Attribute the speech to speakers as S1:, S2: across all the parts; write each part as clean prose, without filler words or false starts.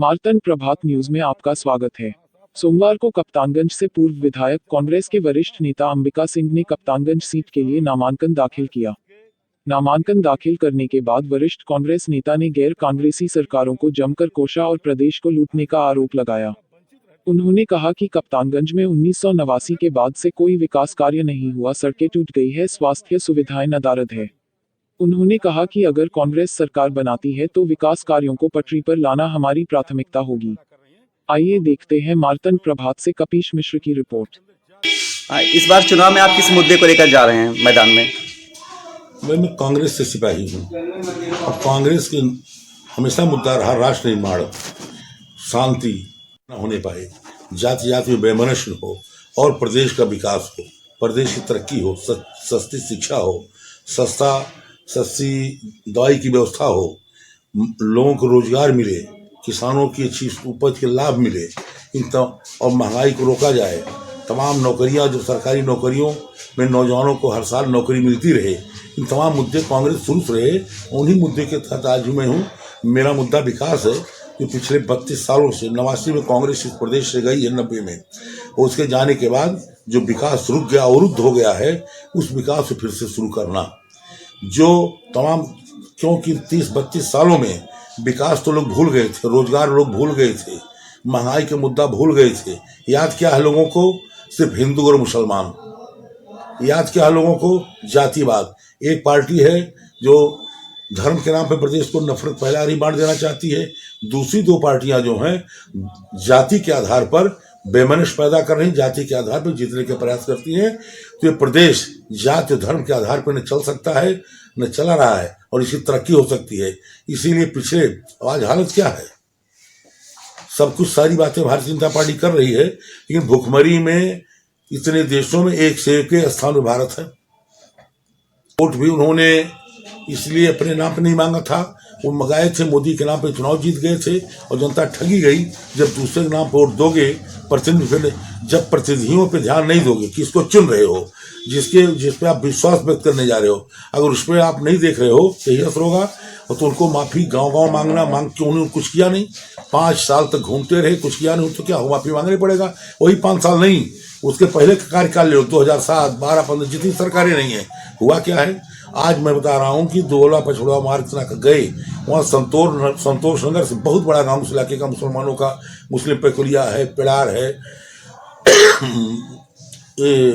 S1: मार्तन प्रभात news में आपका स्वागत है। सोमवार को कप्तानगंज से पूर्व विधायक कांग्रेस के वरिष्ठ नेता अंबिका सिंह ने कप्तानगंज सीट के लिए नामांकन दाखिल किया। नामांकन दाखिल करने के बाद वरिष्ठ कांग्रेस नेता ने गैर कांग्रेसी सरकारों को जमकर कोसा और प्रदेश को लूटने का आरोप लगाया। उन्होंने कहा कि कप्तानगंज में 1989 के बाद से कोई विकास कार्य नहीं हुआ, सड़कें टूट गई है, स्वास्थ्य सुविधाएं नदारद है। उन्होंने कहा कि अगर कांग्रेस सरकार बनाती है तो विकास कार्यों को पटरी पर लाना हमारी प्राथमिकता होगी। आइए देखते हैं मार्तन प्रभात से कपीश मिश्र की रिपोर्ट।
S2: इस बार चुनाव में आप किस मुद्दे को लेकर जा रहे हैं मैदान में?
S3: मैं कांग्रेस से सिपाही हूँ। अब कांग्रेस की हमेशा मुद्दा रहा राष्ट्र निर्माण, शांति न होने पाए, जाति जाति में वैमनस्य हो और प्रदेश का विकास हो, प्रदेश की तरक्की हो, सस्ती शिक्षा हो, सस्ती दवाई की व्यवस्था हो, लोगों को रोजगार मिले, किसानों की अच्छी उपज के लाभ मिले, और महंगाई को रोका जाए। तमाम नौकरियां, जो सरकारी नौकरियों में नौजवानों को हर साल नौकरी मिलती रहे, इन तमाम मुद्दे कांग्रेस शुरू से रहे। उन्हीं मुद्दे के तहत आज मैं हूँ। मेरा मुद्दा विकास है, जो पिछले 32 सालों से 89 में कांग्रेस इस प्रदेश से गई है, 90 में, और उसके जाने के बाद जो विकास रुक गया, अवरुद्ध हो गया है, उस विकास को फिर से शुरू करना। जो तमाम, क्योंकि 30-32 सालों में विकास तो लोग भूल गए थे, रोजगार लोग भूल गए थे, महंगाई के मुद्दा भूल गए थे। याद क्या है लोगों को? सिर्फ हिंदू और मुसलमान। याद क्या है लोगों को? जातिवाद। एक पार्टी है जो धर्म के नाम पे प्रदेश को नफरत पहले बांट देना चाहती है। दूसरी दो पार्टियां जो हैं जाति के आधार पर बेमनस पैदा कर रही, जाति के आधार पर जीतने के प्रयास करती हैं। तो ये प्रदेश जाति धर्म के आधार पर न चल सकता है, न चला रहा है, और इसकी तरक्की हो सकती है। इसीलिए पिछले, आज हालत क्या है, सब कुछ सारी बातें भारतीय जनता पार्टी कर रही है, लेकिन भुखमरी में इतने देशों में एक से एक स्थान में भारत है। वोट भी उन्होंने इसलिए अपने नाम पे नहीं मांगा था, वो मंगाए थे, मोदी के नाम पे चुनाव जीत गए थे, और जनता ठगी गई। जब दूसरे के नाम पे वोट दोगे, जब प्रतिनिधियों पे ध्यान नहीं दोगे, किसको चुन रहे हो, जिस पे आप विश्वास व्यक्त करने जा रहे हो, अगर उस पर आप नहीं देख रहे हो तो यही असर होगा। और तो उनको माफी गांव-गांव मांग के उन्होंने कुछ किया नहीं। 5 साल तक घूमते रहे, कुछ किया नहीं, तो क्या हो, माफी मांगनी पड़ेगा। वही 5 साल नहीं, उसके पहले का कार्यकाल ले लो, 2007, 12, 15, जितनी सरकारें नहीं है, हुआ क्या है? आज मैं बता रहा हूँ कि दोला पछुड़ा मार्ग गए, वहाँ संतोष नगर से बहुत बड़ा गांव, उस इलाके का मुसलमानों का, मुस्लिम पेकुलिया है, पेड़ार है,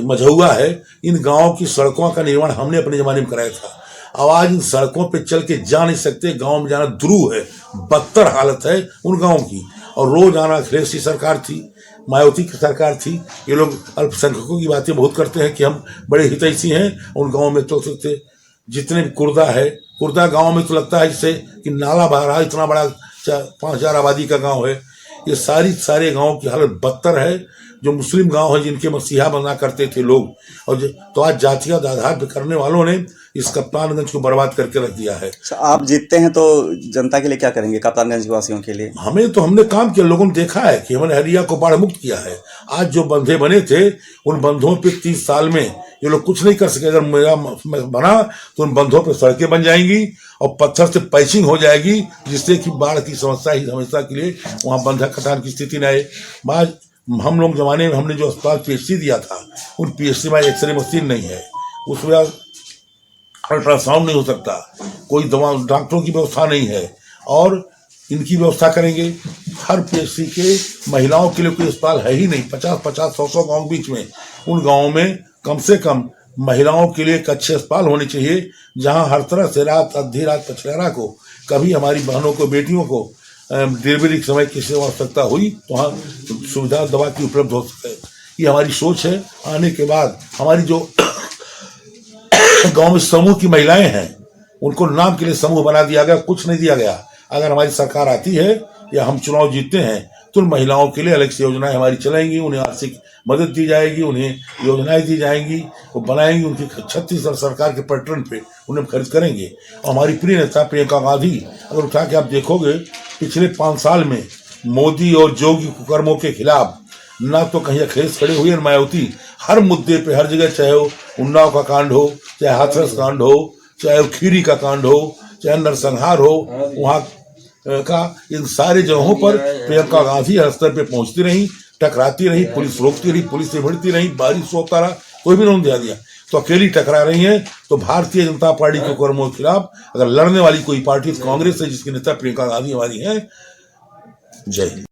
S3: मझौआ है, इन गाँव की सड़कों का निर्माण हमने अपने जमाने में कराया था। अब आज इन सड़कों पे चल के जा नहीं सकते, गांव में जाना दुरूह है, बदतर हालत है उन गाँव की। और रोज आना अखिलेश की सरकार थी, मायावती की सरकार थी। ये लोग अल्पसंख्यकों की बातें बहुत करते हैं कि हम बड़े हितैषी हैं, उन गाँव में चल सकते। जितने कुर्दा है, कुर्दा गांव में तो लगता है जैसे कि नाला बह रहा है, इतना बड़ा 5,000 आबादी का गांव है। ये सारे गांव की हालत बदतर है। जो मुस्लिम गांव है, जिनके मसीहा बना करते थे लोग, और तो आज जातिगत आधार पर करने वालों ने इस कप्तानगंज को बर्बाद करके रख दिया है।
S2: आप जीतते हैं तो जनता के लिए क्या करेंगे, कप्तानगंज वासियों के लिए?
S3: हमने काम किया, लोगों ने देखा है कि हमने हरिया को बाढ़ मुक्त किया है। आज जो बंधे बने थे, उन बंधों पे 30 साल में ये लोग कुछ नहीं कर सके। अगर मेरा बना तो उन बंधों पे सड़कें बन जाएंगी और पत्थर से पैचिंग हो जाएगी, जिससे कि बाढ़ की समस्या ही हमेशा के लिए वहाँ बंधा कटान की स्थिति न आए। आज हम लोग जमाने में हमने जो अस्पताल PHC दिया था, उन PHC में एक्सरे मशीन नहीं है, उसमें अल्ट्रासाउंड नहीं हो सकता, कोई दवा, डॉक्टरों की व्यवस्था नहीं है, और इनकी व्यवस्था करेंगे। हर PHC के महिलाओं के लिए कोई अस्पताल है ही नहीं। 50-50, 100-100 गाँव बीच में, उन गाँवों में कम से कम महिलाओं के लिए एक अच्छे अस्पताल होने चाहिए, जहां हर तरह से आधी रात पछयारा को, कभी हमारी बहनों को, बेटियों को डिलीवरी के समय किसी आवश्यकता हुई तो वहाँ सुविधा दवा की उपलब्ध हो सके। ये हमारी सोच है। आने के बाद हमारी जो गांव में समूह की महिलाएं हैं, उनको नाम के लिए समूह बना दिया गया, कुछ नहीं दिया गया। अगर हमारी सरकार आती है या हम चुनाव जीतते हैं तो उन महिलाओं के लिए अलग से योजनाएं हमारी चलेंगी, उन्हें आर्थिक मदद दी जाएगी, उन्हें योजनाएं दी जाएंगी, वो बनाएंगी, उनकी छत्तीसगढ़ सरकार के पैटर्न पे उन्हें खर्च करेंगे। और हमारी प्रिय नेता प्रियंका गांधी, अगर उठा के आप देखोगे, पिछले 5 साल में मोदी और जोगी कुकर्मों के खिलाफ ना तो कहीं अखिलेश खड़े हुए, मायावती हर मुद्दे पे, हर जगह, चाहे वो उन्नाव का कांड हो, चाहे हाथरस कांड हो, चाहे वो खीरी का कांड हो, चाहे नरसंहार हो, वहाँ का इन सारे जगहों पर प्रियंका गांधी हर स्तर पे पहुंचती रही, टकराती रही, पुलिस रोकती रही, पुलिस से भिड़ती रही, बारिश होता रहा, कोई भी नहीं ध्यान दिया। तो अकेली टकरा रही है। तो भारतीय जनता पार्टी के कर्मों के खिलाफ अगर लड़ने वाली कोई पार्टी कांग्रेस है, जिसके नेता प्रियंका गांधी हमारी है। जय हिंद।